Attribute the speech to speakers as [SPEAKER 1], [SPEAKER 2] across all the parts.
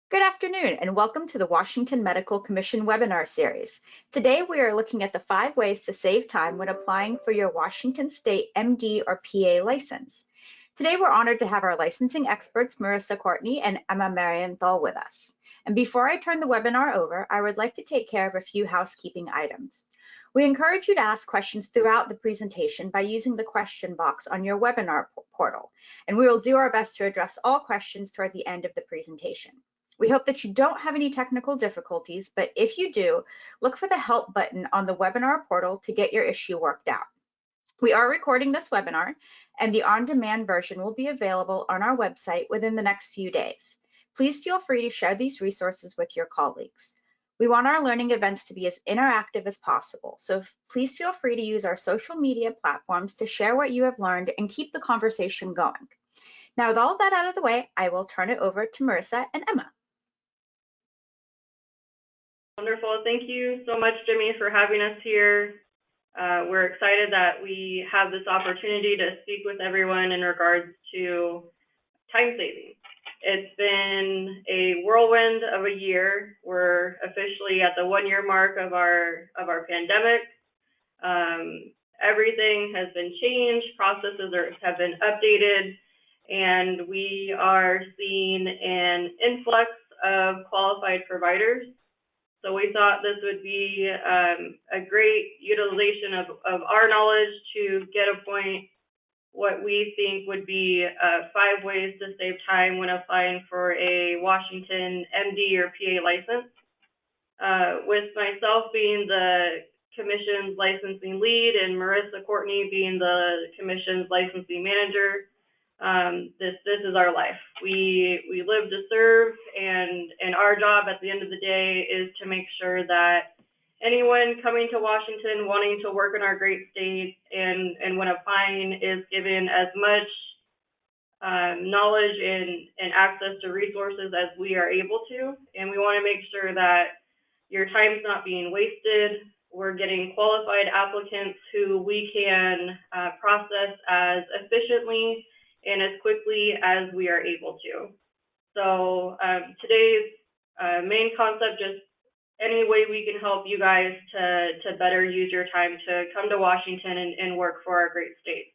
[SPEAKER 1] Good afternoon, and welcome to the Washington Medical Commission webinar series. Today, we are looking at the 5 ways to save time when applying for your Washington State MD or PA license. Today, we're honored to have our licensing experts, Marissa Courtney and Emma Marienthal, with us. And before I turn the webinar over, I would like to take care of a few housekeeping items. We encourage you to ask questions throughout the presentation by using the question box on your webinar portal, and we will do our best to address all questions toward the end of the presentation. We hope that you don't have any technical difficulties, but if you do, look for the help button on the webinar portal to get your issue worked out. We are recording this webinar, and the on-demand version will be available on our website within the next few days. Please feel free to share these resources with your colleagues. We want our learning events to be as interactive as possible, so please feel free to use our social media platforms to share what you have learned and keep the conversation going. Now, with all of that out of the way, I will turn it over to Marissa and Emma.
[SPEAKER 2] Wonderful. Thank you so much, Jimmy, for having us here. We're excited that we have this opportunity to speak with everyone in regards to time saving. It's been a whirlwind of a year. We're officially at the 1-year mark of our pandemic. Everything has been changed, processes have been updated, and we are seeing an influx of qualified providers. So we thought this would be a great utilization of our knowledge to get a point what we think would be 5 ways to save time when applying for a Washington MD or PA license. With myself being the Commission's licensing lead and Marissa Courtney being the Commission's licensing manager, this is our life. We live to serve, and our job at the end of the day is to make sure that anyone coming to Washington wanting to work in our great state and when applying is given as much knowledge and access to resources as we are able to. And we want to make sure that your time's not being wasted. We're getting qualified applicants who we can process as efficiently and as quickly as we are able to. So today's main concept, just any way we can help you guys to better use your time to come to Washington and work for our great state.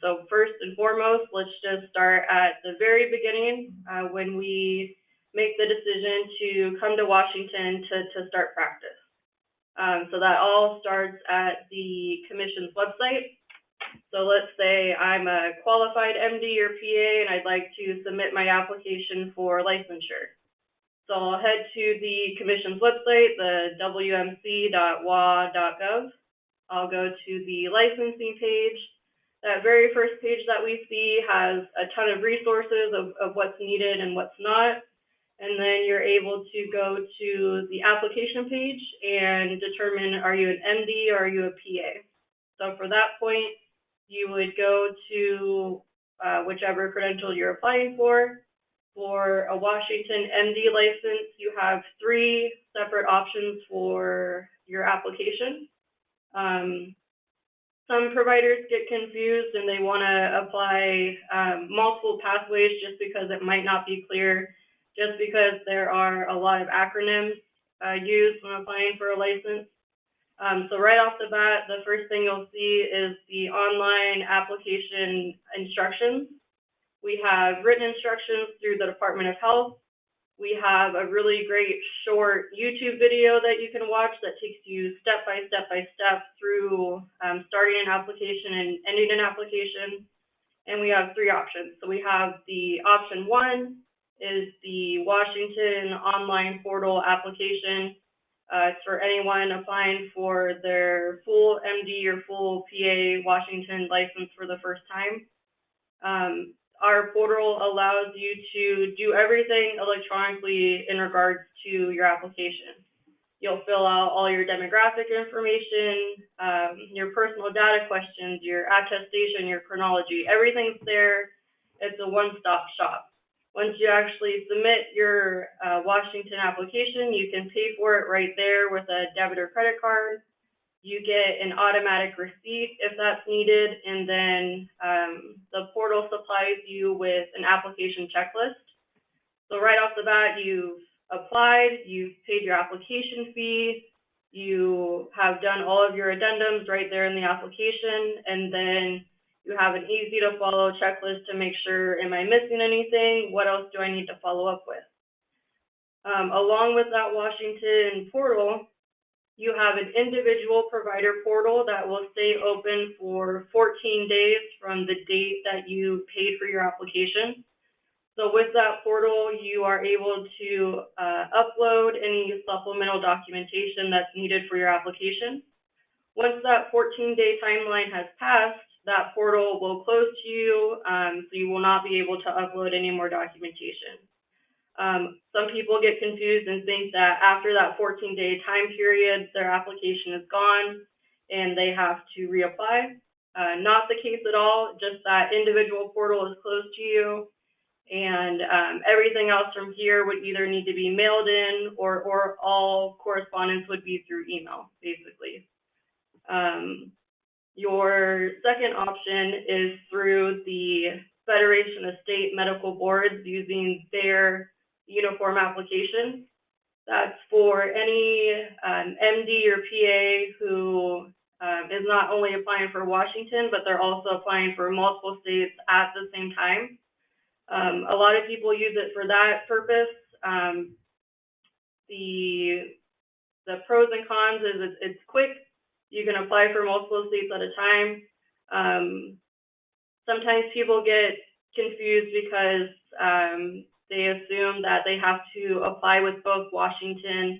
[SPEAKER 2] So first and foremost, let's just start at the very beginning when we make the decision to come to Washington to start practice. So that all starts at the Commission's website. So let's say I'm a qualified MD or PA and I'd like to submit my application for licensure. So I'll head to the Commission's website, the wmc.wa.gov. I'll go to the licensing page. That very first page that we see has a ton of resources of what's needed and what's not. And then you're able to go to the application page and determine, are you an MD or are you a PA? So for that point, you would go to whichever credential you're applying for. For a Washington MD license, you have 3 separate options for your application. Some providers get confused and they want to apply multiple pathways just because it might not be clear, just because there are a lot of acronyms used when applying for a license. So right off the bat, the first thing you'll see is the online application instructions. We have written instructions through the Department of Health. We have a really great short YouTube video that you can watch that takes you step by step through starting an application and ending an application. And we have 3 options. So we have the option 1 is the Washington online portal application. It's for anyone applying for their full MD or full PA Washington license for the first time. Our portal allows you to do everything electronically in regards to your application. You'll fill out all your demographic information, your personal data questions, your attestation, your chronology, everything's there. It's a one-stop shop. Once you actually submit your Washington application, you can pay for it right there with a debit or credit card. You get an automatic receipt if that's needed, and then the portal supplies you with an application checklist. So So right off the bat, you've applied, you've paid your application fee, you have done all of your addendums right there in the application, and then you have an easy to follow checklist to make sure, am I missing anything? What else do I need to follow up with? Along with that Washington portal, you have an individual provider portal that will stay open for 14 days from the date that you paid for your application. So with that portal, you are able to upload any supplemental documentation that's needed for your application. Once that 14-day timeline has passed, that portal will close to you, so you will not be able to upload any more documentation. Some people get confused and think that after that 14-day time period, their application is gone and they have to reapply. Not the case at all, just that individual portal is closed to you, and everything else from here would either need to be mailed in or all correspondence would be through email, basically. Your second option is through the Federation of State Medical Boards using their uniform application. That's for any MD or PA who is not only applying for Washington, but they're also applying for multiple states at the same time. A lot of people use it for that purpose. The pros and cons is it's quick. You can apply for multiple states at a time. Sometimes people get confused because they assume that they have to apply with both Washington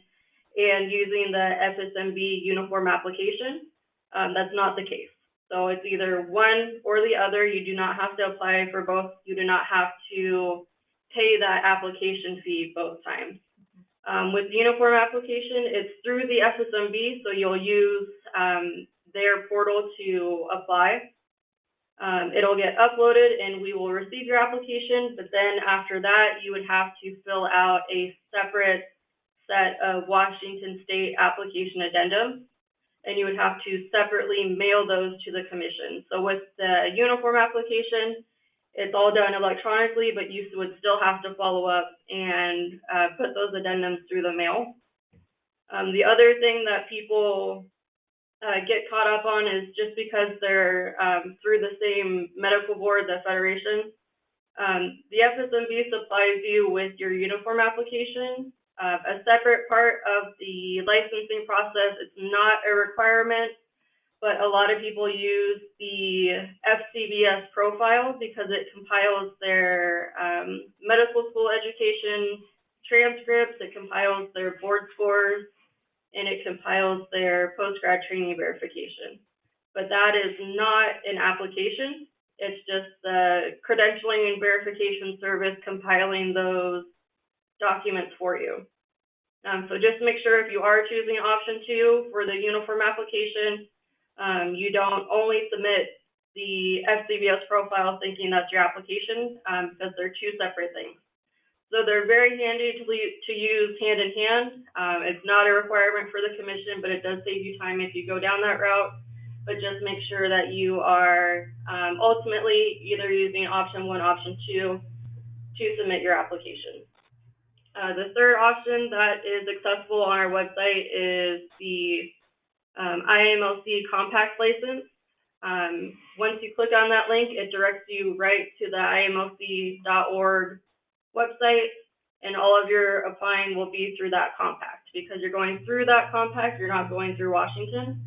[SPEAKER 2] and using the FSMB uniform application. That's not the case. So it's either one or the other. You do not have to apply for both. You do not have to pay that application fee both times. With the uniform application, it's through the FSMB, so you'll use their portal to apply. It'll get uploaded and we will receive your application, but then after that, you would have to fill out a separate set of Washington State application addendums, and you would have to separately mail those to the commission. So with the uniform application, it's all done electronically, but you would still have to follow up and put those addendums through the mail. The other thing that people get caught up on is just because they're through the same medical board, the Federation, the FSMB supplies you with your uniform application. A separate part of the licensing process, it's not a requirement, but a lot of people use the FCBS profile because it compiles their medical school education transcripts, it compiles their board scores, and it compiles their post-grad training verification. But that is not an application. It's just the credentialing and verification service compiling those documents for you. So just make sure if you are choosing option 2 for the uniform application, you don't only submit the FCBS profile thinking that's your application, because they're two separate things. So they're very handy to use hand in hand. It's not a requirement for the commission, but it does save you time if you go down that route. But just make sure that you are ultimately either using option 1, option 2 to submit your application. The third option that is accessible on our website is the IMLC compact license. Once you click on that link, it directs you right to the IMLC.org website, and all of your applying will be through that compact. Because you're going through that compact, you're not going through Washington.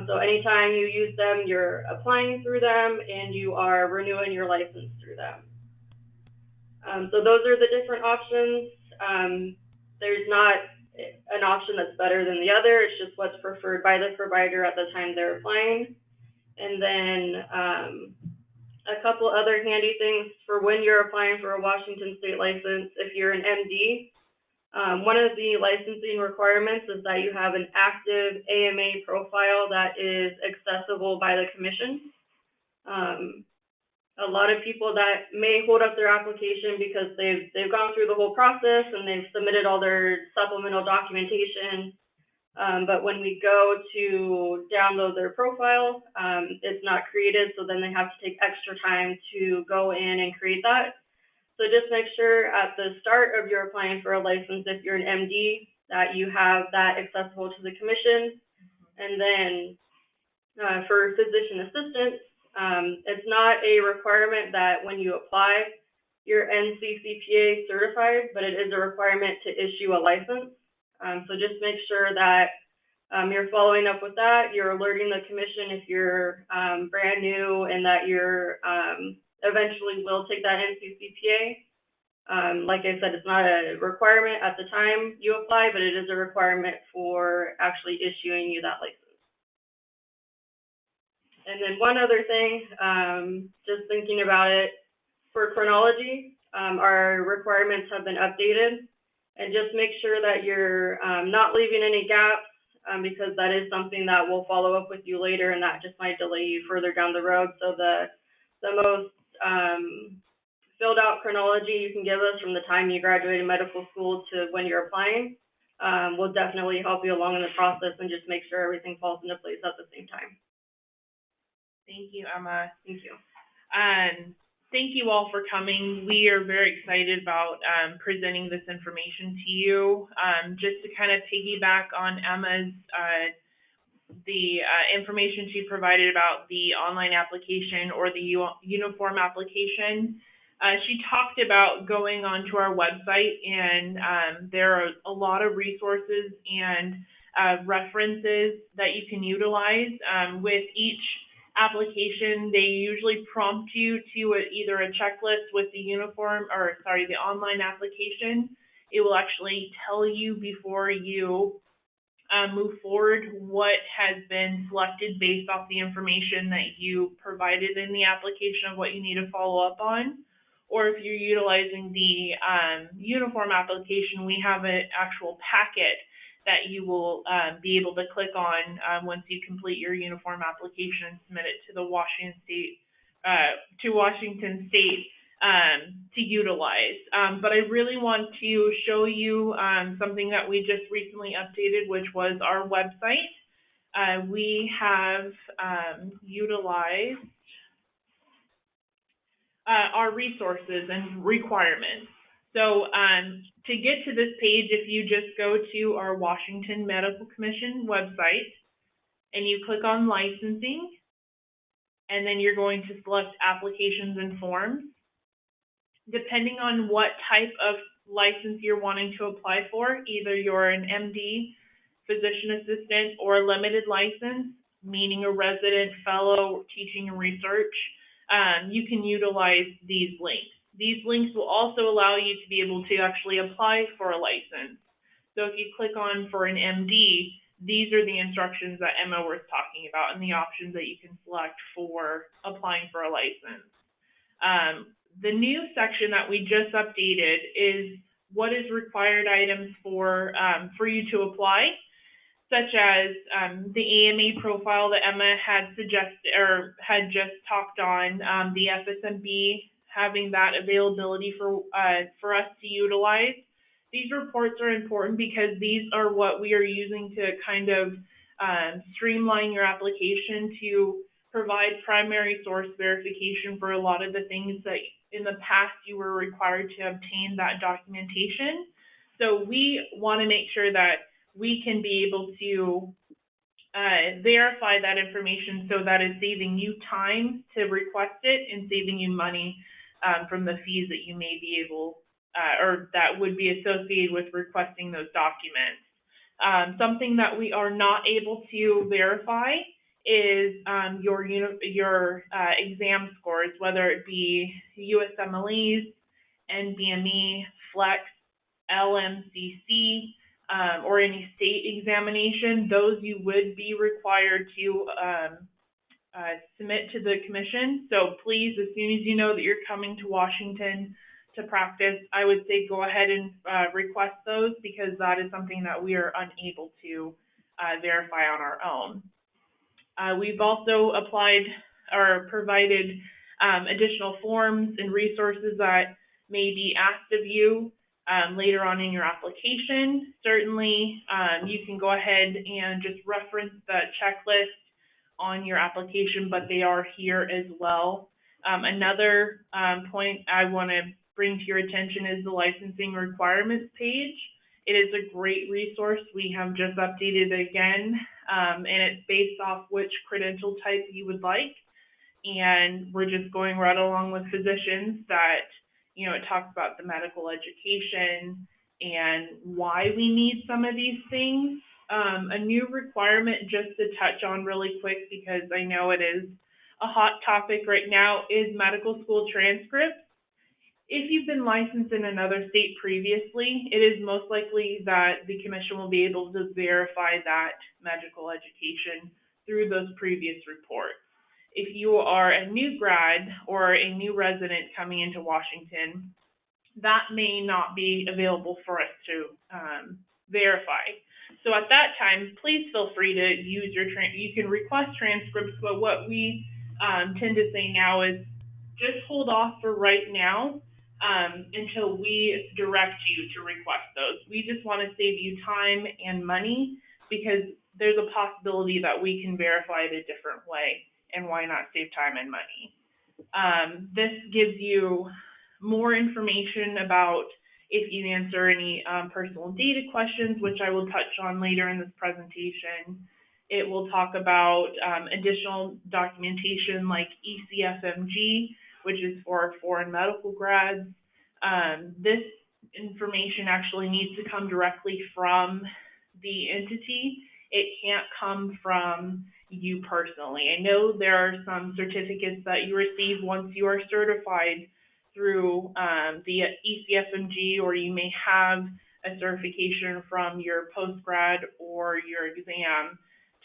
[SPEAKER 2] So anytime you use them, you're applying through them and you are renewing your license through them. So those are the different options. There's not an option that's better than the other. It's just what's preferred by the provider at the time they're applying. And then a couple other handy things for when you're applying for a Washington State license. If you're an MD, one of the licensing requirements is that you have an active AMA profile that is accessible by the commission. A lot of people that may hold up their application because they've gone through the whole process and they've submitted all their supplemental documentation, but when we go to download their profile, it's not created, so then they have to take extra time to go in and create that. So just make sure at the start of your applying for a license, if you're an MD, that you have that accessible to the commission. And then for physician assistants, it's not a requirement that when you apply, you're NCCPA certified, but it is a requirement to issue a license. So just make sure that you're following up with that. You're alerting the commission if you're brand new and that you're eventually will take that NCCPA. Like I said, it's not a requirement at the time you apply, but it is a requirement for actually issuing you that license. And then one other thing, just thinking about it, for chronology, our requirements have been updated, and just make sure that you're not leaving any gaps, because that is something that will follow up with you later, and that just might delay you further down the road. So the most filled out chronology you can give us from the time you graduated medical school to when you're applying will definitely help you along in the process and just make sure everything falls into place at the same time.
[SPEAKER 3] Thank you, Emma.
[SPEAKER 2] Thank you.
[SPEAKER 3] Thank you all for coming. We are very excited about presenting this information to you. Just to kind of piggyback on Emma's the information she provided about the online application or the uniform application. She talked about going onto our website, and there are a lot of resources and references that you can utilize. With each application, they usually prompt you to either a checklist with the the online application. It will actually tell you before you move forward what has been selected based off the information that you provided in the application of what you need to follow up on. Or if you're utilizing the uniform application, we have an actual packet that you will be able to click on once you complete your uniform application and submit it to the Washington State to utilize. But I really want to show you something that we just recently updated, which was our website. We have utilized our resources and requirements. So to get to this page, if you just go to our Washington Medical Commission website and you click on licensing, and then you're going to select applications and forms. Depending on what type of license you're wanting to apply for, either you're an MD, physician assistant, or a limited license, meaning a resident, fellow, teaching and research, you can utilize these links. These links will also allow you to be able to actually apply for a license. So if you click on for an MD, these are the instructions that Emma was talking about and the options that you can select for applying for a license. The new section that we just updated is what is required items for you to apply, such as the AMA profile that Emma had suggested or had just talked on, the FSMB, having that availability for us to utilize. These reports are important because these are what we are using to kind of streamline your application to provide primary source verification for a lot of the things that in the past you were required to obtain that documentation. So we want to make sure that we can be able to verify that information so that it's saving you time to request it and saving you money from the fees that you may be able or that would be associated with requesting those documents. Something that we are not able to verify is your exam scores, whether it be USMLEs, NBME, FLEX, LMCC, or any state examination. Those you would be required to submit to the commission. So please, as soon as you know that you're coming to Washington to practice, I would say go ahead and request those, because that is something that we are unable to verify on our own. We've also applied or provided additional forms and resources that may be asked of you later on in your application. Certainly, you can go ahead and just reference that checklist on your application, but they are here as well. Another point I want to bring to your attention is the licensing requirements page. It is a great resource. We have just updated it again, and it's based off which credential type you would like. And we're just going right along with physicians that, you know, it talks about the medical education and why we need some of these things. A new requirement just to touch on really quick, because I know it is a hot topic right now, is medical school transcripts. If you've been licensed in another state previously, it is most likely that the commission will be able to verify that medical education through those previous reports. If you are a new grad or a new resident coming into Washington, that may not be available for us to verify. So at that time, please feel free to use your, you can request transcripts, but what we tend to say now is just hold off for right now until we direct you to request those. We just want to save you time and money, because there's a possibility that we can verify it a different way, and why not save time and money? This gives you more information about if you answer any personal data questions, which I will touch on later in this presentation. It will talk about additional documentation like ECFMG, which is for foreign medical grads. This information actually needs to come directly from the entity. It can't come from you personally. I know there are some certificates that you receive once you are certified through the ECFMG, or you may have a certification from your postgrad or your exam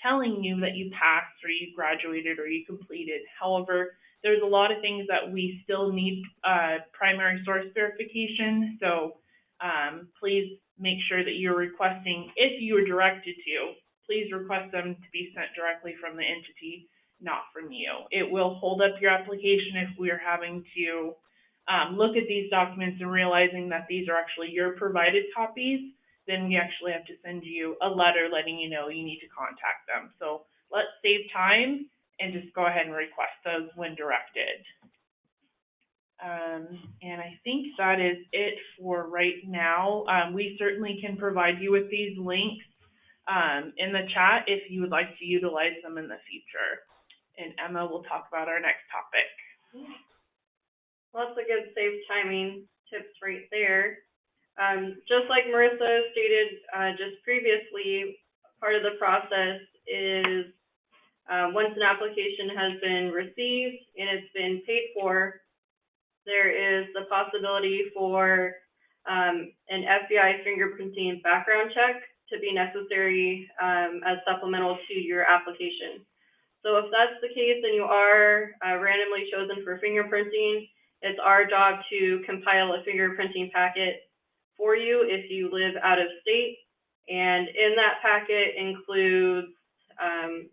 [SPEAKER 3] telling you that you passed or you graduated or you completed. However, there's a lot of things that we still need primary source verification, so please make sure that you're requesting, if you are directed to, please request them to be sent directly from the entity, not from you. It will hold up your application if we are having to look at these documents and realizing that these are actually your provided copies. Then we actually have to send you a letter letting you know you need to contact them. So let's save time and just go ahead and request those when directed. And I think that is it for right now. We certainly can provide you with these links in the chat if you would like to utilize them in the future. And Emma will talk about our next topic.
[SPEAKER 2] Lots of good safe timing tips right there. Just like Marissa stated just previously, part of the process is once an application has been received and it's been paid for, there is the possibility for an FBI fingerprinting background check to be necessary as supplemental to your application. So if that's the case and you are randomly chosen for fingerprinting, it's our job to compile a fingerprinting packet for you if you live out of state. And in that packet includes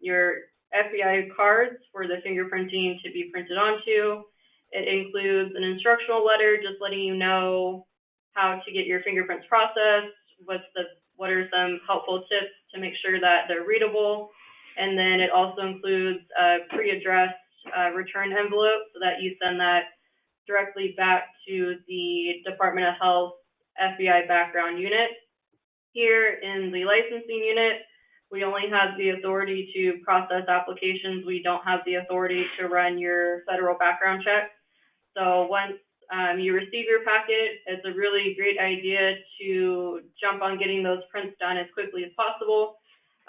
[SPEAKER 2] your FBI cards for the fingerprinting to be printed onto. It includes an instructional letter just letting you know how to get your fingerprints processed, what are some helpful tips to make sure that they're readable. And then it also includes a pre-addressed return envelope so that you send that directly back to the Department of Health FBI background unit. Here in the licensing unit, we only have the authority to process applications. We don't have the authority to run your federal background check. So once you receive your packet, it's a really great idea to jump on getting those prints done as quickly as possible.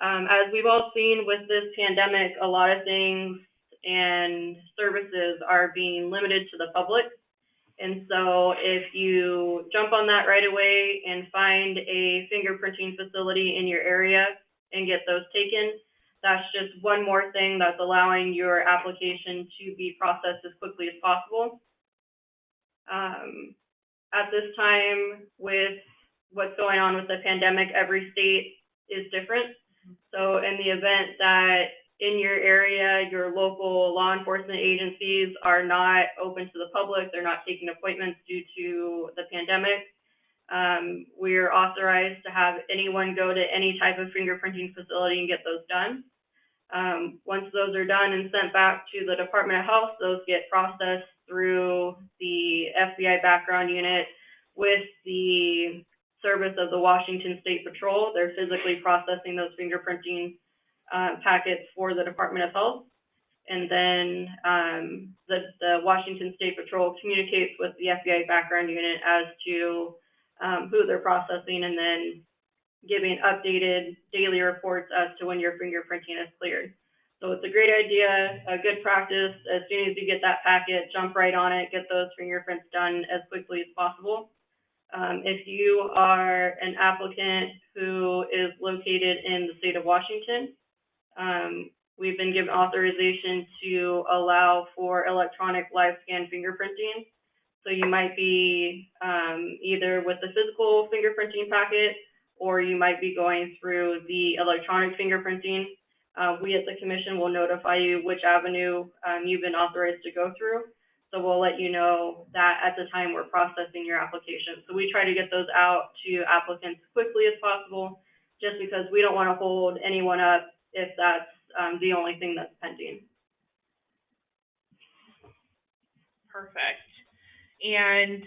[SPEAKER 2] As we've all seen with this pandemic, a lot of things and services are being limited to the public. And so if you jump on that right away and find a fingerprinting facility in your area and get those taken, that's just one more thing that's allowing your application to be processed as quickly as possible. At this time, with what's going on with the pandemic, every state is different. So in the event that in your area, your local law enforcement agencies are not open to the public, they're not taking appointments due to the pandemic, we're authorized to have anyone go to any type of fingerprinting facility and get those done. Once those are done and sent back to the Department of Health, those get processed through the FBI background unit with the service of the Washington State Patrol. They're physically processing those fingerprinting packets for the Department of Health. And then the Washington State Patrol communicates with the FBI background unit as to who they're processing, and then giving updated daily reports as to when your fingerprinting is cleared. So it's a great idea, a good practice. As soon as you get that packet, jump right on it, get those fingerprints done as quickly as possible. If you are an applicant who is located in the state of Washington, we've been given authorization to allow for electronic live scan fingerprinting. So you might be either with the physical fingerprinting packet, or you might be going through the electronic fingerprinting. We at the commission will notify you which avenue you've been authorized to go through. So we'll let you know that at the time we're processing your application. So we try to get those out to applicants as quickly as possible, just because we don't want to hold anyone up if that's the only thing that's pending.
[SPEAKER 3] Perfect. And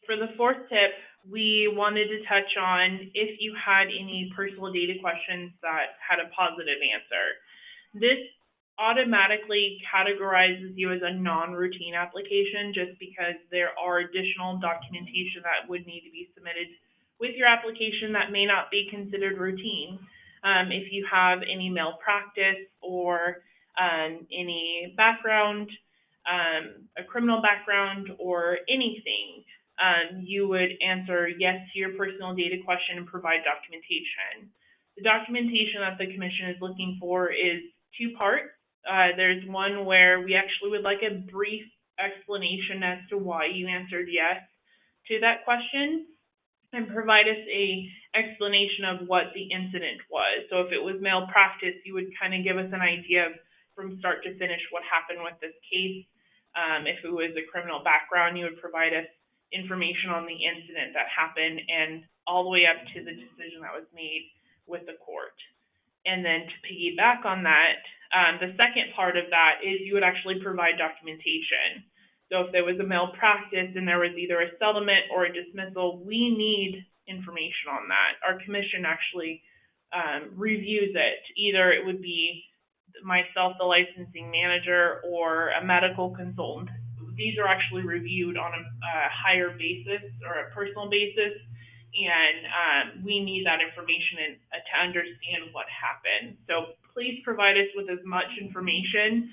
[SPEAKER 3] for the fourth tip, we wanted to touch on if you had any personal data questions that had a positive answer. This automatically categorizes you as a non-routine application just because there are additional documentation that would need to be submitted with your application that may not be considered routine. If you have any malpractice or any background, a criminal background or anything, you would answer yes to your personal data question and provide documentation. The documentation that the commission is looking for is two parts. There's one where we actually would like a brief explanation as to why you answered yes to that question, and provide us a explanation of what the incident was. So if it was malpractice, you would kind of give us an idea of from start to finish what happened with this case. If it was a criminal background, you would provide us information on the incident that happened and all the way up to the decision that was made with the court. And then to piggyback on that, the second part of that is you would actually provide documentation. So if there was a malpractice and there was either a settlement or a dismissal, we need information on that. Our commission actually reviews it. Either it would be myself, the licensing manager, or a medical consultant. These are actually reviewed on a higher basis or a personal basis, and we need that information to understand what happened. So please provide us with as much information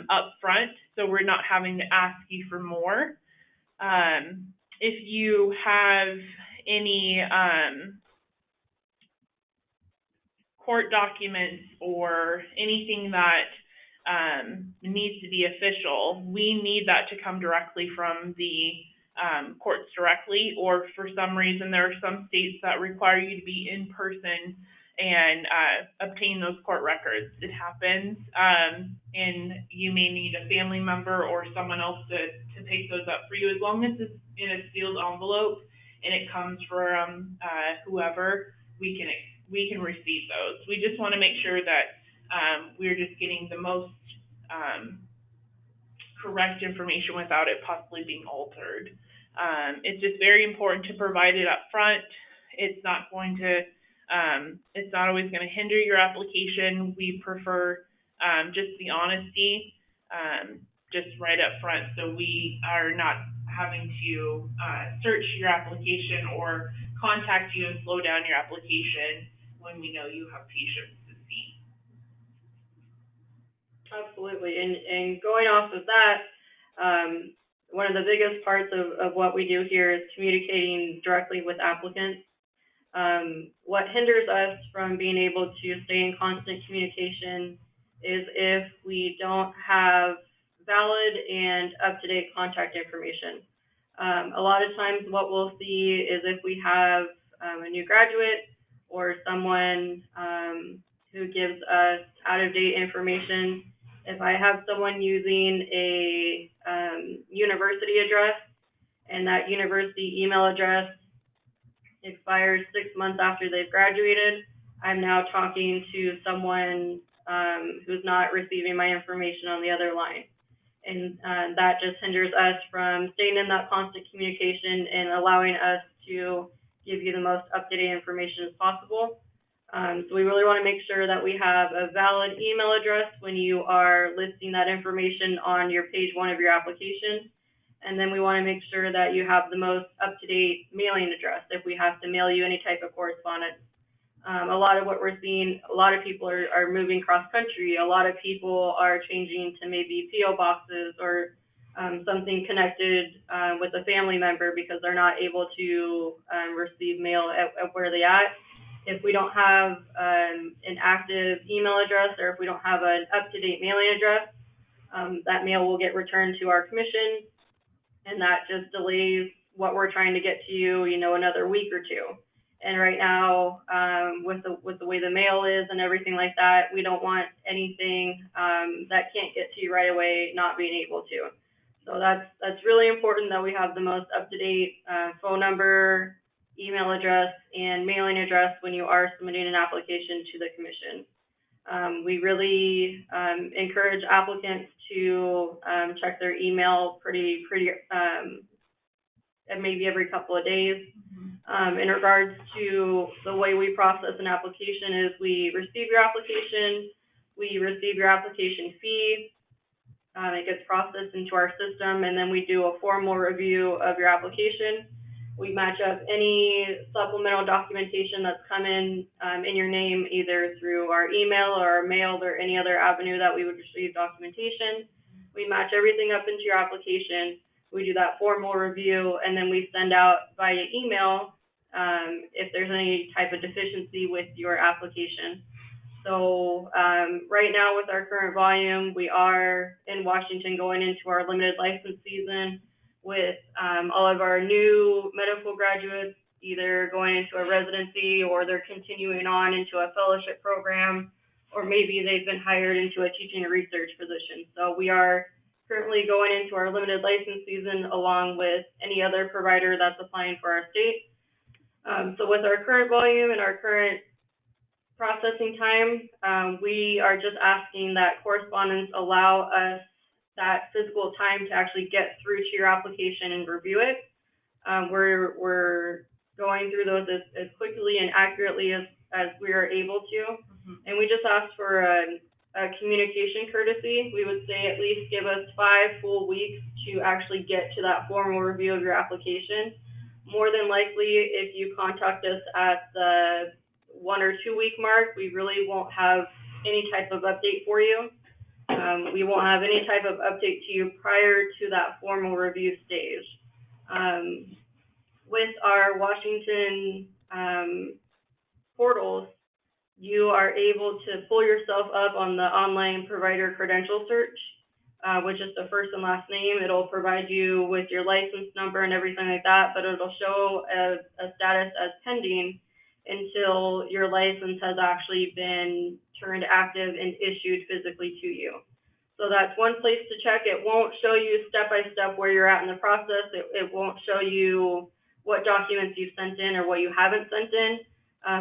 [SPEAKER 3] up front, so we're not having to ask you for more. If you have any court documents or anything that needs to be official, we need that to come directly from the courts directly, or for some reason there are some states that require you to be in person and obtain those court records. It happens, and you may need a family member or someone else to pick those up for you. As long as it's in a sealed envelope and it comes from whoever, we can receive those. We just want to make sure that we're just getting the most correct information without it possibly being altered. It's just very important to provide it up front. It's not always going to hinder your application. We prefer just the honesty, just right up front, so we are not having to search your application or contact you and slow down your application when we know you have patients to see.
[SPEAKER 2] Absolutely, and going off of that, one of the biggest parts of what we do here is communicating directly with applicants. What hinders us from being able to stay in constant communication is if we don't have valid and up-to-date contact information. A lot of times what we'll see is if we have a new graduate or someone who gives us out-of-date information. If I have someone using a university address and that university email address expires 6 months after they've graduated, I'm now talking to someone who's not receiving my information on the other line. And that just hinders us from staying in that constant communication and allowing us to give you the most up-to-date information as possible. So we really want to make sure that we have a valid email address when you are listing that information on your page 1 of your application. And then we want to make sure that you have the most up-to-date mailing address if we have to mail you any type of correspondence. A lot of what we're seeing, a lot of people are moving cross-country. A lot of people are changing to maybe P.O. boxes or something connected with a family member because they're not able to receive mail at where they're at. If we don't have an active email address or if we don't have an up-to-date mailing address, that mail will get returned to our commission, and that just delays what we're trying to get to you, another week or two. And right now, with the way the mail is and everything like that, we don't want anything that can't get to you right away not being able to. So that's really important that we have the most up-to-date phone number, email address, and mailing address when you are submitting an application to the commission. We really encourage applicants to check their email pretty maybe every couple of days. In regards to the way we process an application is we receive your application, we receive your application fee, it gets processed into our system, and then we do a formal review of your application. We match up any supplemental documentation that's come in your name, either through our email or our mail or any other avenue that we would receive documentation. We match everything up into your application. We do that formal review, and then we send out via email if there's any type of deficiency with your application. So right now with our current volume, we are in Washington going into our limited license season with all of our new medical graduates either going into a residency or they're continuing on into a fellowship program, or maybe they've been hired into a teaching and research position. So we are currently going into our limited license season along with any other provider that's applying for our state. So with our current volume and our current processing time, we are just asking that correspondents allow us that physical time to actually get through to your application and review it. We're going through those as quickly and accurately as we are able to. And we just ask for a communication courtesy. We would say at least give us 5 full weeks to actually get to that formal review of your application. More than likely, if you contact us at the 1 or 2 week mark, we really won't have any type of update for you. We won't have any type of update to you prior to that formal review stage. With our Washington portals, you are able to pull yourself up on the online provider credential search, which is the first and last name. It'll provide you with your license number and everything like that, but it'll show a status as pending until your license has actually been turned active and issued physically to you. So that's one place to check. It won't show you step-by-step where you're at in the process. It won't show you what documents you've sent in or what you haven't sent in,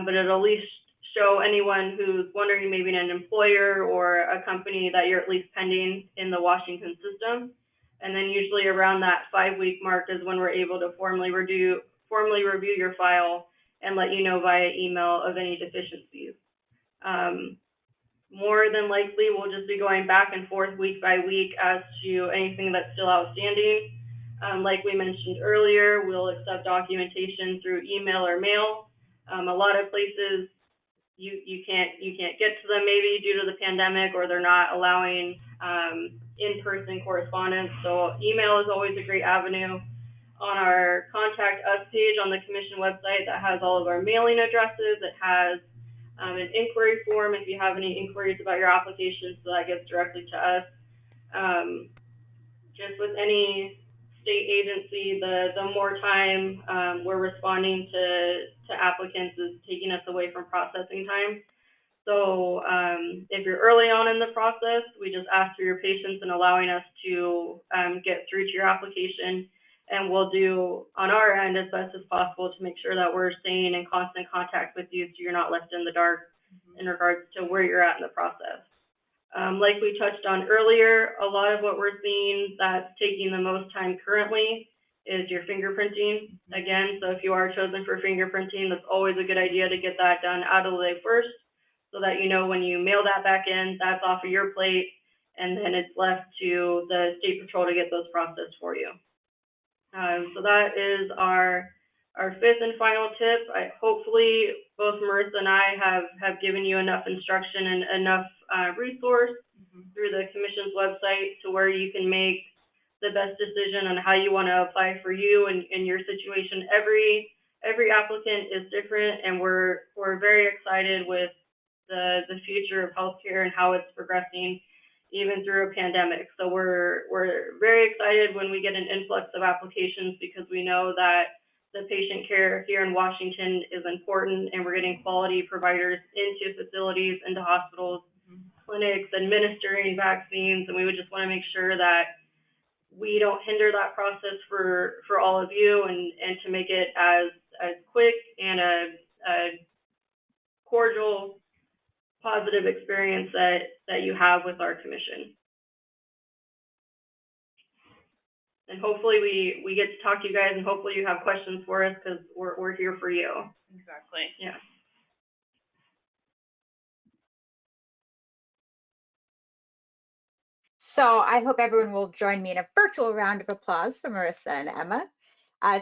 [SPEAKER 2] but it'll at least show anyone who's wondering, maybe an employer or a company, that you're at least pending in the Washington system. And then usually around that 5 week mark is when we're able to formally review your file and let you know via email of any deficiencies. More than likely, we'll just be going back and forth week by week as to anything that's still outstanding. Like we mentioned earlier, we'll accept documentation through email or mail. A lot of places you can't get to them maybe due to the pandemic, or they're not allowing in-person correspondence. So email is always a great avenue. On our Contact Us page on the Commission website, that has all of our mailing addresses. It has an inquiry form if you have any inquiries about your application, so that gets directly to us. Just with any state agency, the more time we're responding to applicants is taking us away from processing time. So if you're early on in the process, we just ask for your patience in allowing us to get through to your application, and we'll do on our end as best as possible to make sure that we're staying in constant contact with you so you're not left in the dark in regards to where you're at in the process. Like we touched on earlier, a lot of what we're seeing that's taking the most time currently is your fingerprinting. Again, so if you are chosen for fingerprinting, that's always a good idea to get that done out of the way first, so that you know when you mail that back in, that's off of your plate, and then it's left to the State Patrol to get those processed for you. So that is our fifth and final tip. Hopefully both Marissa and I have given you enough instruction and enough resource through the Commission's website to where you can make the best decision on how you want to apply for you and your situation. Every applicant is different, and we're very excited with the future of healthcare and how it's progressing, even through a pandemic. So we're very excited when we get an influx of applications, because we know that the patient care here in Washington is important, and we're getting quality providers into facilities, into hospitals, clinics, administering vaccines, and we would just want to make sure that we don't hinder that process for all of you, and to make it as quick and a cordial, positive experience that you have with our commission. And hopefully we get to talk to you guys, and hopefully you have questions for us, because we're here for you.
[SPEAKER 3] Exactly.
[SPEAKER 2] Yeah.
[SPEAKER 1] So I hope everyone will join me in a virtual round of applause for Marissa and Emma.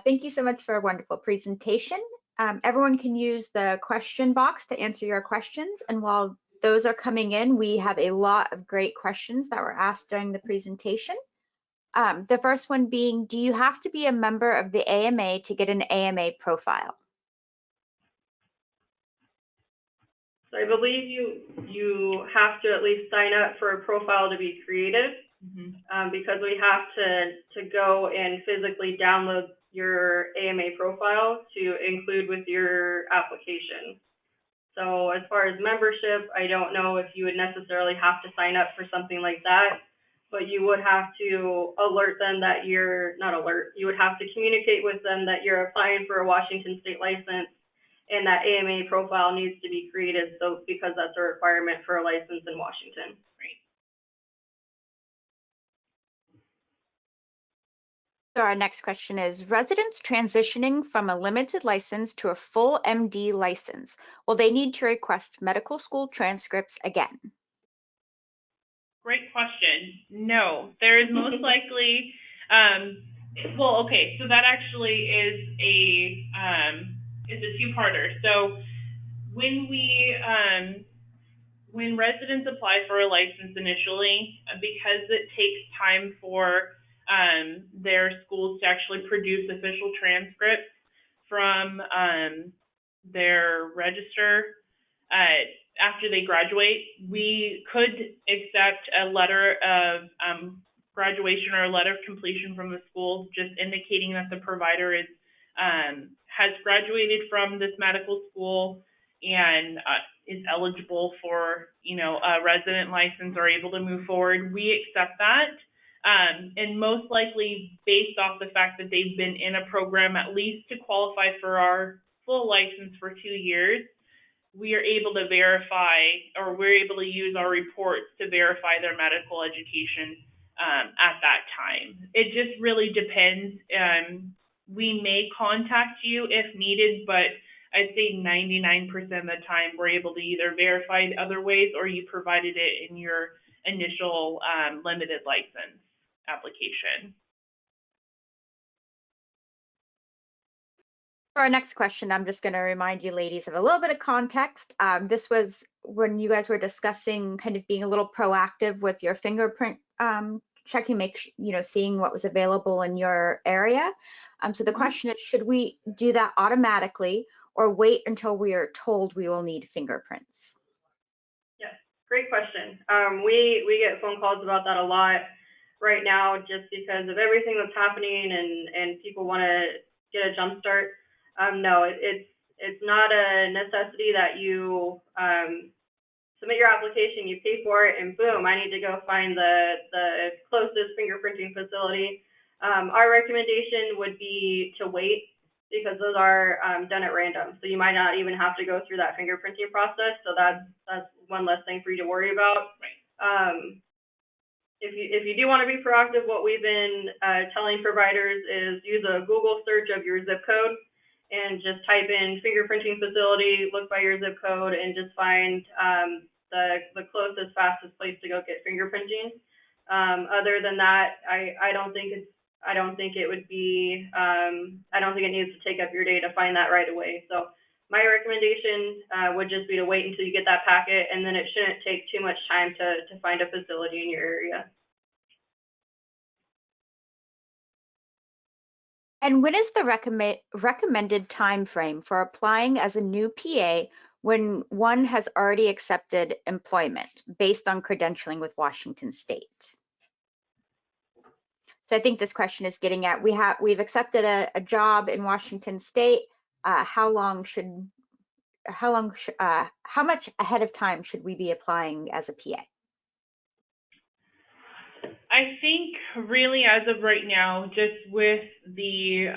[SPEAKER 1] Thank you so much for a wonderful presentation. Everyone can use the question box to answer your questions. And while those are coming in, we have a lot of great questions that were asked during the presentation. The first one being, do you have to be a member of the AMA to get an AMA profile?
[SPEAKER 2] So I believe you have to at least sign up for a profile to be created, because we have to go and physically download your AMA profile to include with your application. So as far as membership, I don't know if you would necessarily have to sign up for something like that, but you would have to alert them that you would have to communicate with them that you're applying for a Washington state license, and that AMA profile needs to be created, so because that's a requirement for a license in Washington.
[SPEAKER 3] Right.
[SPEAKER 1] So our next question is, residents transitioning from a limited license to a full MD license, will they need to request medical school transcripts again?
[SPEAKER 3] Great question. No, there is most likely, well, okay, so that actually is a two-parter. So when residents apply for a license initially, because it takes time for their schools to actually produce official transcripts from their register, after they graduate, we could accept a letter of graduation or a letter of completion from the school, just indicating that the provider has graduated from this medical school and is eligible for, a resident license or able to move forward. We accept that. And most likely based off the fact that they've been in a program at least to qualify for our full license for 2 years, we are able to verify, or we're able to use our reports to verify their medical education at that time. It just really depends. We may contact you if needed, but I'd say 99% of the time we're able to either verify it other ways, or you provided it in your initial limited license application.
[SPEAKER 1] For our next question, I'm just going to remind you ladies of a little bit of context. This was when you guys were discussing kind of being a little proactive with your fingerprint checking, seeing what was available in your area. So the question is, should we do that automatically or wait until we are told we will need fingerprints?
[SPEAKER 2] Yes, great question. We get phone calls about that a lot right now, just because of everything that's happening, and people want to get a jump start. No, it's not a necessity that you submit your application, you pay for it, and boom, I need to go find the closest fingerprinting facility. Our recommendation would be to wait, because those are done at random. So you might not even have to go through that fingerprinting process. So that's one less thing for you to worry about.
[SPEAKER 3] Right.
[SPEAKER 2] If you do want to be proactive, what we've been telling providers is use a Google search of your zip code and just type in fingerprinting facility, look by your zip code, and just find the closest, fastest place to go get fingerprinting. Other than that, I don't think it needs to take up your day to find that right away. So my recommendation would just be to wait until you get that packet, and then it shouldn't take too much time to find a facility in your area.
[SPEAKER 1] And when is the recommended time frame for applying as a new PA when one has already accepted employment based on credentialing with Washington State? So I think this question is getting at we've accepted a job in Washington State. How much ahead of time should we be applying as a PA?
[SPEAKER 3] I think really as of right now, just with the,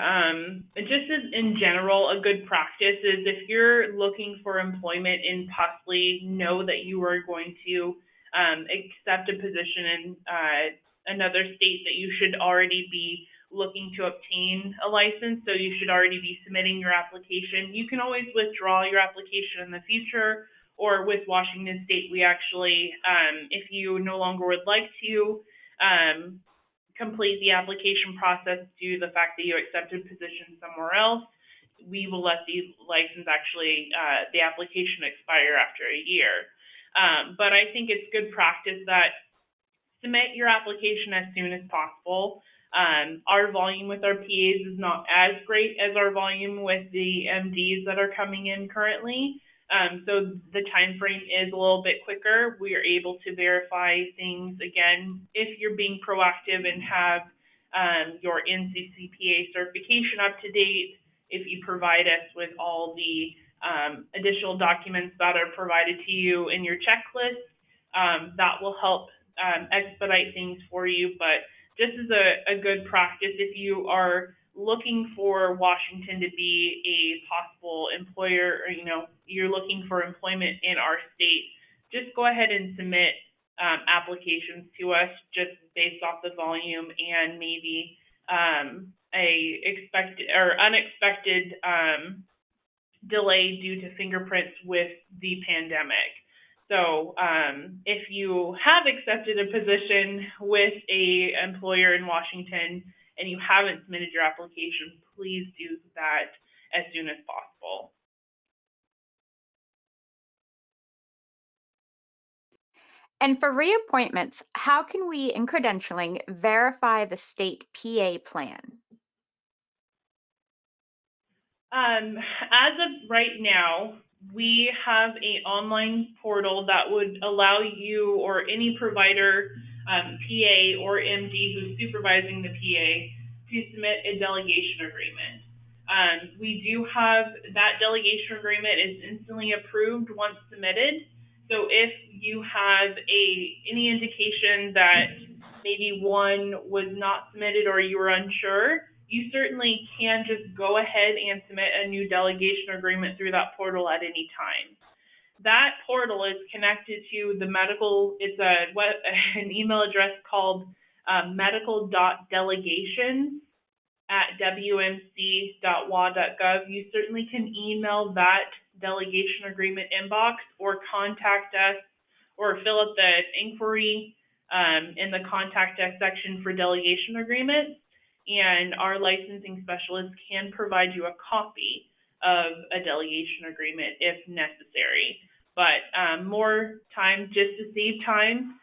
[SPEAKER 3] just as in general, a good practice is if you're looking for employment and possibly know that you are going to accept a position in another state, that you should already be looking to obtain a license, so you should already be submitting your application. You can always withdraw your application in the future, or with Washington State, we actually, if you no longer would like to, complete the application process due to the fact that you accepted position somewhere else, we will let the license actually, the application expire after a year. But I think it's good practice that submit your application as soon as possible. Our volume with our PAs is not as great as our volume with the MDs that are coming in currently. So the time frame is a little bit quicker. We are able to verify things again if you're being proactive and have your NCCPA certification up to date. If you provide us with all the additional documents that are provided to you in your checklist, that will help expedite things for you. But just as a good practice, if you are looking for Washington to be a possible employer, or you're looking for employment in our state, just go ahead and submit applications to us just based off the volume and maybe a expected or unexpected delay due to fingerprints with the pandemic. So if you have accepted a position with a employer in Washington and you haven't submitted your application, please do that as soon as possible.
[SPEAKER 1] And for reappointments, how can we, in credentialing, verify the state PA plan?
[SPEAKER 3] As of right now, we have an online portal that would allow you or any provider, PA or MD who's supervising the PA, to submit a delegation agreement. We do have that delegation agreement is instantly approved once submitted. So if you have any indication that maybe one was not submitted or you were unsure, you certainly can just go ahead and submit a new delegation agreement through that portal at any time. That portal is connected to the medical, it's an email address called medical.delegations@wmc.wa.gov. You certainly can email that delegation agreement inbox or contact us or fill out the inquiry in the contact us section for delegation agreements, and our licensing specialist can provide you a copy of a delegation agreement if necessary. But more time, just to save time,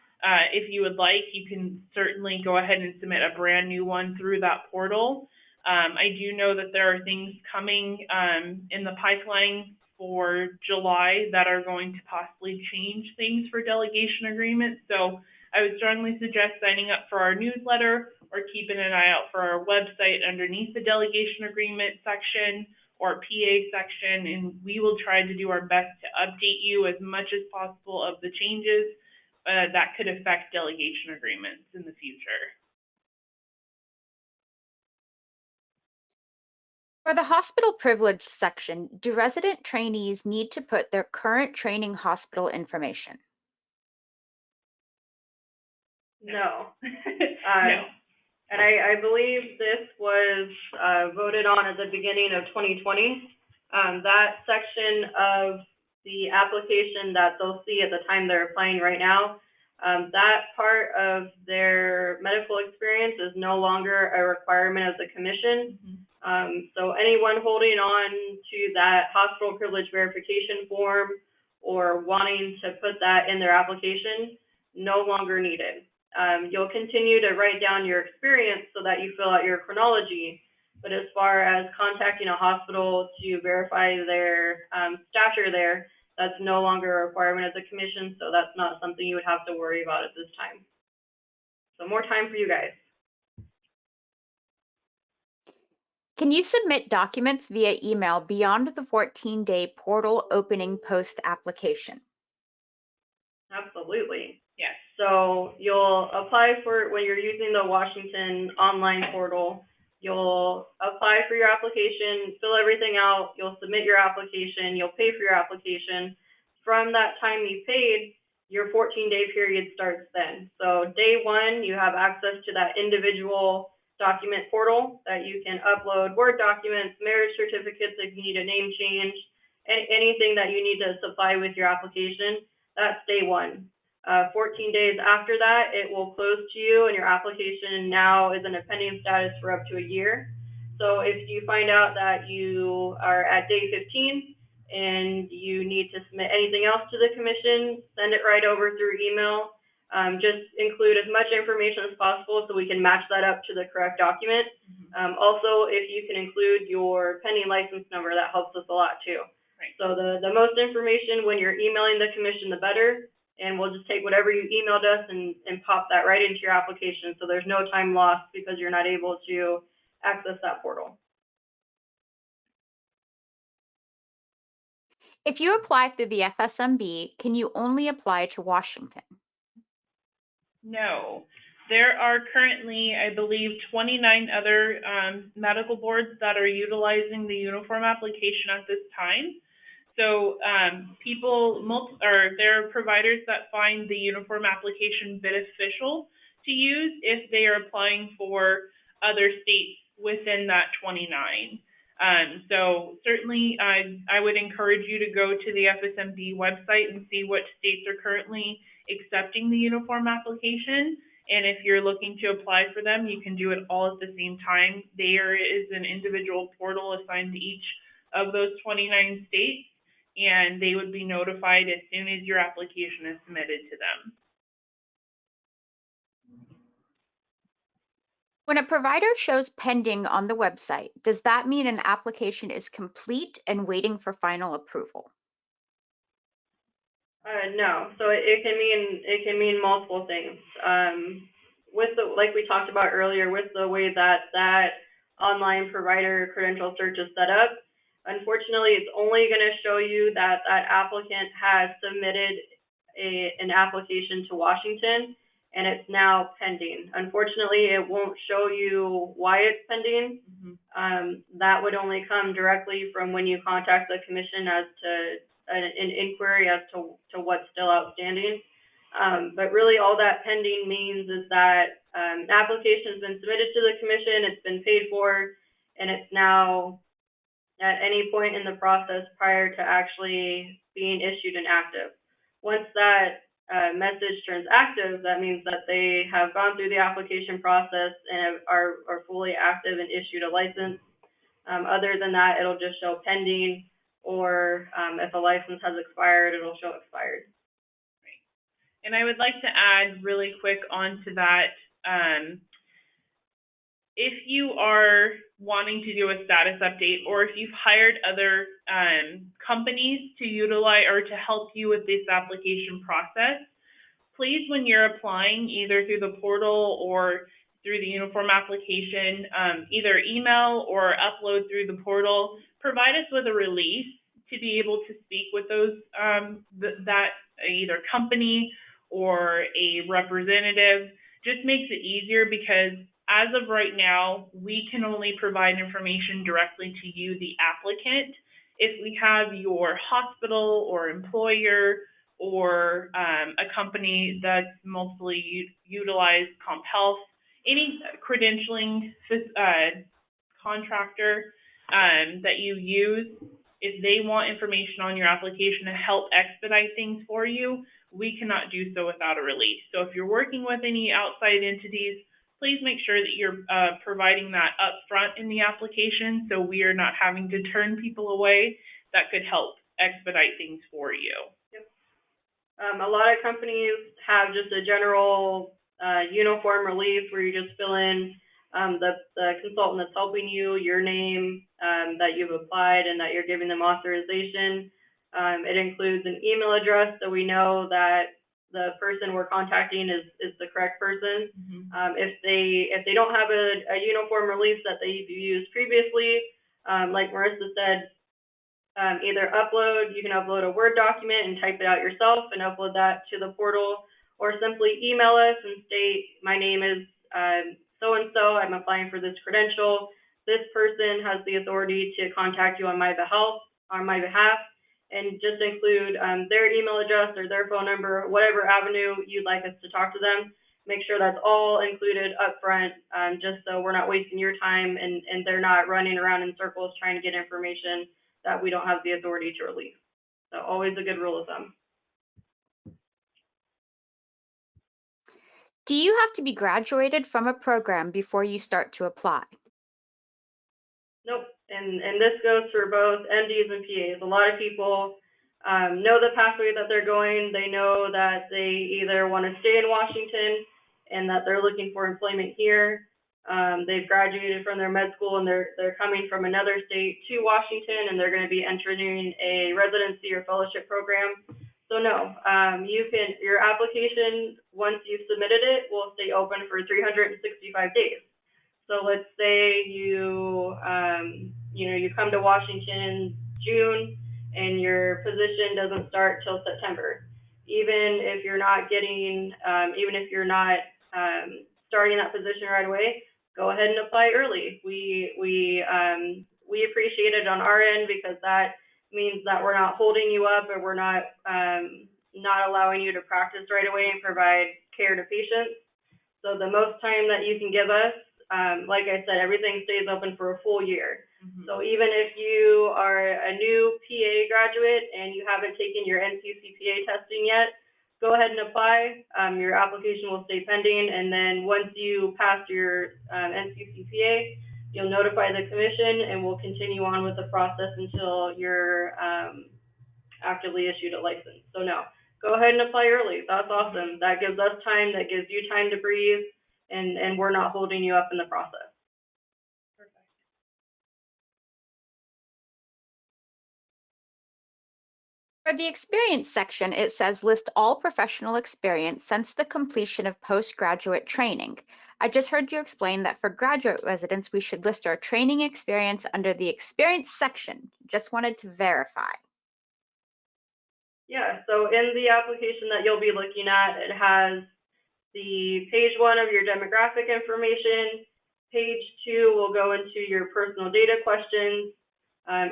[SPEAKER 3] if you would like, you can certainly go ahead and submit a brand new one through that portal. I do know that there are things coming in the pipeline for July that are going to possibly change things for delegation agreements. So I would strongly suggest signing up for our newsletter or keeping an eye out for our website underneath the delegation agreement section or PA section, and we will try to do our best to update you as much as possible of the changes that could affect delegation agreements in the future.
[SPEAKER 1] For the hospital privilege section, do resident trainees need to put their current training hospital information?
[SPEAKER 2] No.
[SPEAKER 3] No.
[SPEAKER 2] And I believe this was voted on at the beginning of 2020. That section of the application that they'll see at the time they're applying right now, that part of their medical experience is no longer a requirement of the commission. So anyone holding on to that hospital privilege verification form or wanting to put that in their application, no longer needed. You'll continue to write down your experience so that you fill out your chronology, but as far as contacting a hospital to verify their stature there, that's no longer a requirement of the commission, so that's not something you would have to worry about at this time. So more time for you guys.
[SPEAKER 1] Can you submit documents via email beyond the 14-day portal opening post application?
[SPEAKER 2] Absolutely.
[SPEAKER 3] Yes.
[SPEAKER 2] So you'll apply for, when you're using the Washington online portal, you'll apply for your application, fill everything out, you'll submit your application, you'll pay for your application. From that time you paid, your 14-day period starts then. So day one, you have access to that individual document portal that you can upload Word documents, marriage certificates if you need a name change, anything that you need to supply with your application. That's day one. 14 days after that, it will close to you, and your application now is in a pending status for up to a year. So if you find out that you are at day 15 and you need to submit anything else to the commission, send it right over through email. Just include as much information as possible so we can match that up to the correct document. Also, if you can include your pending license number, that helps us a lot too.
[SPEAKER 3] Right.
[SPEAKER 2] So the most information when you're emailing the commission, the better. And we'll just take whatever you emailed us and pop that right into your application. So there's no time lost because you're not able to access that portal.
[SPEAKER 1] If you apply through the FSMB, can you only apply to Washington?
[SPEAKER 3] No. There are currently, I believe, 29 other medical boards that are utilizing the uniform application at this time. So there are providers that find the uniform application beneficial to use if they are applying for other states within that 29. So certainly I would encourage you to go to the FSMD website and see what states are currently accepting the uniform application. And if you're looking to apply for them, you can do it all at the same time. There is an individual portal assigned to each of those 29 states, and they would be notified as soon as your application is submitted to them.
[SPEAKER 1] When a provider shows pending on the website, does that mean an application is complete and waiting for final approval?
[SPEAKER 2] No. So it can mean multiple things. Like we talked about earlier, with the way that online provider credential search is set up, unfortunately, it's only going to show you that applicant has submitted an application to Washington, and it's now pending. Unfortunately, it won't show you why it's pending. That would only come directly from when you contact the commission as to an inquiry as to what's still outstanding. But really all that pending means is that an application has been submitted to the commission, it's been paid for, and it's now at any point in the process prior to actually being issued and active. Once that message turns active, that means that they have gone through the application process and are fully active and issued a license. Other than that, it'll just show pending, or if a license has expired, it'll show expired.
[SPEAKER 3] Right. And I would like to add really quick onto that, if you are wanting to do a status update, or if you've hired other companies to utilize or to help you with this application process, please, when you're applying either through the portal or through the uniform application, either email or upload through the portal, provide us with a release to be able to speak with those that either company or a representative. Just makes it easier, because as of right now, we can only provide information directly to you, the applicant. If we have your hospital or employer or a company that's multiply utilized, Comp Health, any credentialing contractor that you use, if they want information on your application to help expedite things for you, we cannot do so without a release. So if you're working with any outside entities, please make sure that you're providing that up front in the application so we are not having to turn people away that could help expedite things for you.
[SPEAKER 2] Yep. A lot of companies have just a general uniform release where you just fill in the consultant that's helping you, your name, that you've applied and that you're giving them authorization. It includes an email address so we know that the person we're contacting is the correct person.
[SPEAKER 3] Mm-hmm.
[SPEAKER 2] If they don't have a uniform release that they've used previously, like Marissa said, you can upload a Word document and type it out yourself and upload that to the portal, or simply email us and state, my name is so-and-so, I'm applying for this credential. This person has the authority to contact you on my behalf, and just include their email address or their phone number, whatever avenue you'd like us to talk to them. Make sure that's all included up front, just so we're not wasting your time and they're not running around in circles trying to get information that we don't have the authority to release. So always a good rule of thumb.
[SPEAKER 1] Do you have to be graduated from a program before you start to apply?
[SPEAKER 2] Nope, and this goes for both MDs and PAs. A lot of people know the pathway that they're going. They know that they either want to stay in Washington and that they're looking for employment here. They've graduated from their med school and they're coming from another state to Washington and they're going to be entering a residency or fellowship program. So no, your application, once you've submitted it, will stay open for 365 days. So let's say you come to Washington June and your position doesn't start till September. Even if you're not starting that position right away, go ahead and apply early. We appreciate it on our end because that means that we're not holding you up or we're not allowing you to practice right away and provide care to patients. So the most time that you can give us, like I said, everything stays open for a full year. Mm-hmm. So even if you are a new PA graduate and you haven't taken your NCCPA testing yet, go ahead and apply. Your application will stay pending, and then once you pass your NCCPA, you'll notify the commission, and we'll continue on with the process until you're actively issued a license. So no, go ahead and apply early. That's awesome. That gives us time. That gives you time to breathe, and we're not holding you up in the process.
[SPEAKER 3] Perfect.
[SPEAKER 1] For the experience section, it says list all professional experience since the completion of postgraduate training. I just heard you explain that for graduate residents, we should list our training experience under the experience section. Just wanted to verify.
[SPEAKER 2] Yeah, so in the application that you'll be looking at, it has the page 1 of your demographic information. Page 2 will go into your personal data questions.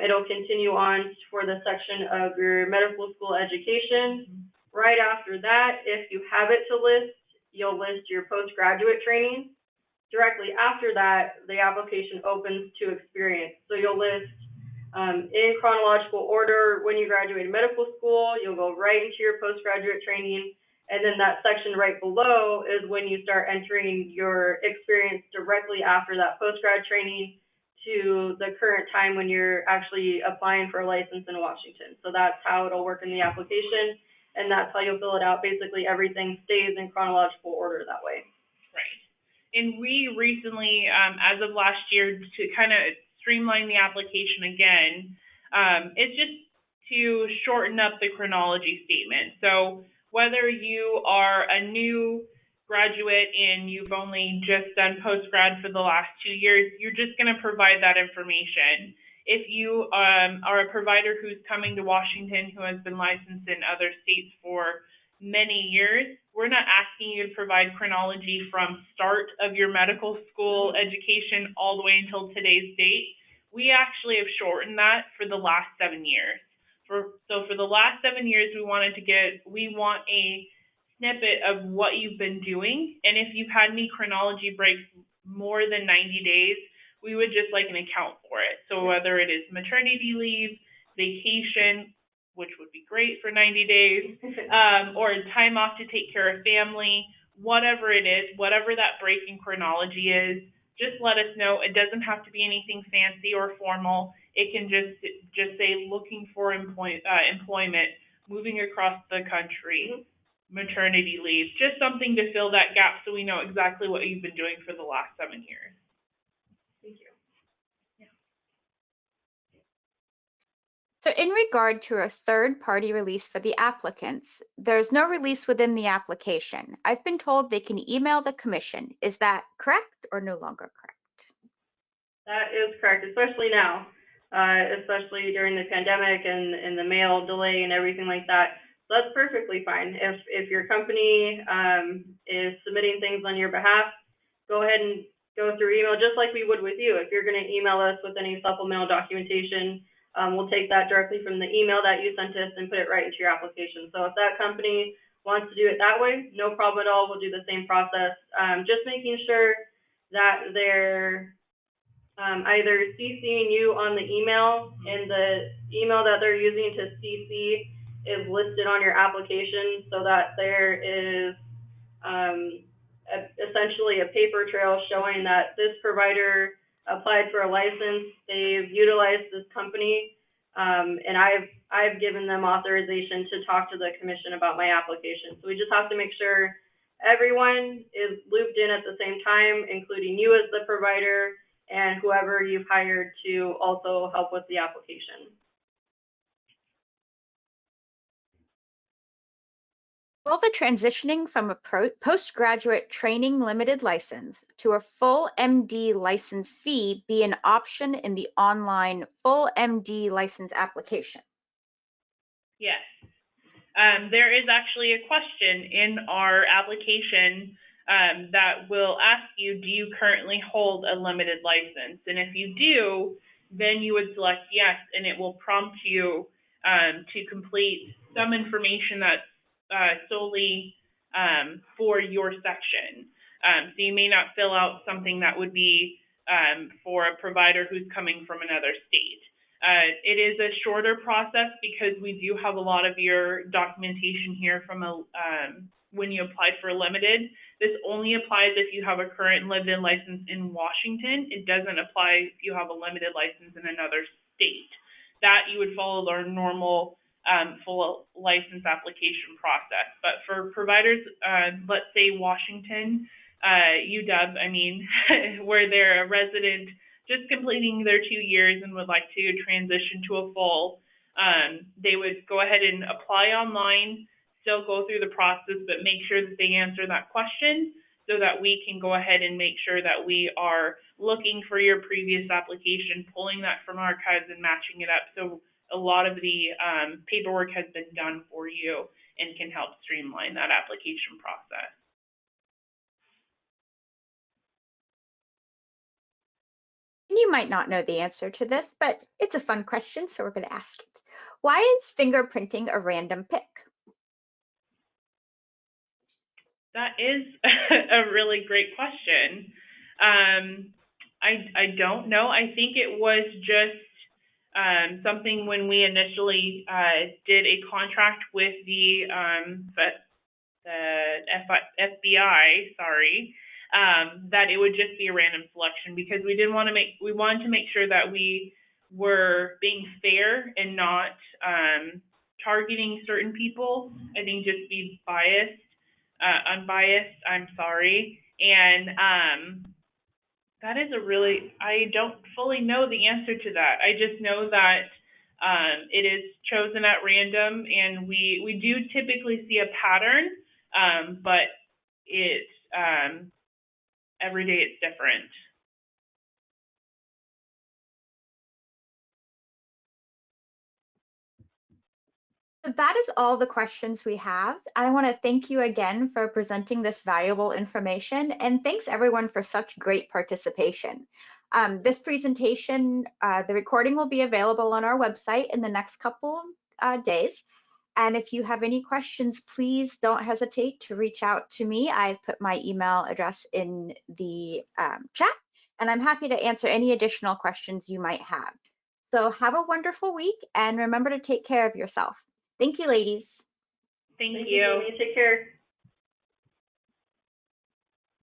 [SPEAKER 2] It'll continue on for the section of your medical school education. Right after that, if you have it to list, you'll list your postgraduate training. Directly after that, the application opens to experience. So you'll list in chronological order when you graduated medical school, you'll go right into your postgraduate training. And then that section right below is when you start entering your experience directly after that postgrad training to the current time when you're actually applying for a license in Washington. So that's how it'll work in the application, and that's how you'll fill it out. Basically, everything stays in chronological order that way.
[SPEAKER 3] Right. And we recently, as of last year, to kind of streamline the application again, it's just to shorten up the chronology statement. So whether you are a new graduate and you've only just done post-grad for the last 2 years, you're just going to provide that information. If you are a provider who's coming to Washington who has been licensed in other states for many years, we're not asking you to provide chronology from start of your medical school education all the way until today's date. We actually have shortened that for the last 7 years. So for the last 7 years, we want a snippet of what you've been doing, and if you've had any chronology breaks more than 90 days, we would just like an account for it. So whether it is maternity leave, vacation, which would be great for 90 days, or time off to take care of family, whatever it is, whatever that break in chronology is, just let us know. It doesn't have to be anything fancy or formal. It can just say looking for employment, moving across the country, maternity leave, just something to fill that gap so we know exactly what you've been doing for the last 7 years.
[SPEAKER 2] Thank you.
[SPEAKER 1] So in regard to a third-party release for the applicants, there's no release within the application. I've been told they can email the commission. Is that correct or no longer correct?
[SPEAKER 2] That is correct, especially now, especially during the pandemic and the mail delay and everything like that. So that's perfectly fine. If your company is submitting things on your behalf, go ahead and go through email just like we would with you. If you're going to email us with any supplemental documentation, we'll take that directly from the email that you sent us and put it right into your application. So if that company wants to do it that way, no problem at all. We'll do the same process. Just making sure that they're either CCing you on the email, and the email that they're using to CC is listed on your application so that there is essentially a paper trail showing that this provider applied for a license, they've utilized this company, and I've given them authorization to talk to the commission about my application. So we just have to make sure everyone is looped in at the same time, including you as the provider and whoever you've hired to also help with the application.
[SPEAKER 1] Will the transitioning from a postgraduate training limited license to a full MD license fee be an option in the online full MD license application?
[SPEAKER 3] Yes. There is actually a question in our application that will ask you, do you currently hold a limited license? And if you do, then you would select yes, and it will prompt you to complete some information that's solely for your section. So you may not fill out something that would be for a provider who's coming from another state. It is a shorter process because we do have a lot of your documentation here from when you applied for a limited. This only applies if you have a current limited license in Washington. It doesn't apply if you have a limited license in another state. That you would follow our normal full license application process. But for providers, let's say Washington, UW, where they're a resident just completing their 2 years and would like to transition to a full, they would go ahead and apply online, still go through the process, but make sure that they answer that question so that we can go ahead and make sure that we are looking for your previous application, pulling that from archives and matching it up. So a lot of the paperwork has been done for you and can help streamline that application process.
[SPEAKER 1] You might not know the answer to this, but it's a fun question, so we're going to ask it. Why is fingerprinting a random pick?
[SPEAKER 3] That is a really great question. I don't know. I think it was just something when we initially did a contract with the FBI, that it would just be a random selection because we wanted to make sure that we were being fair and not targeting certain people. I think just be unbiased, I'm sorry. And that is I don't fully know the answer to that. I just know that it is chosen at random, and we do typically see a pattern, but it's every day it's different.
[SPEAKER 1] So that is all the questions we have. I want to thank you again for presenting this valuable information, and thanks everyone for such great participation. This presentation, the recording will be available on our website in the next couple days. And if you have any questions, please don't hesitate to reach out to me. I've put my email address in the chat, and I'm happy to answer any additional questions you might have. So have a wonderful week, and remember to take care of yourself. Thank you, ladies.
[SPEAKER 3] Thank
[SPEAKER 2] Thank
[SPEAKER 3] you.
[SPEAKER 2] you, Jamie. Take care.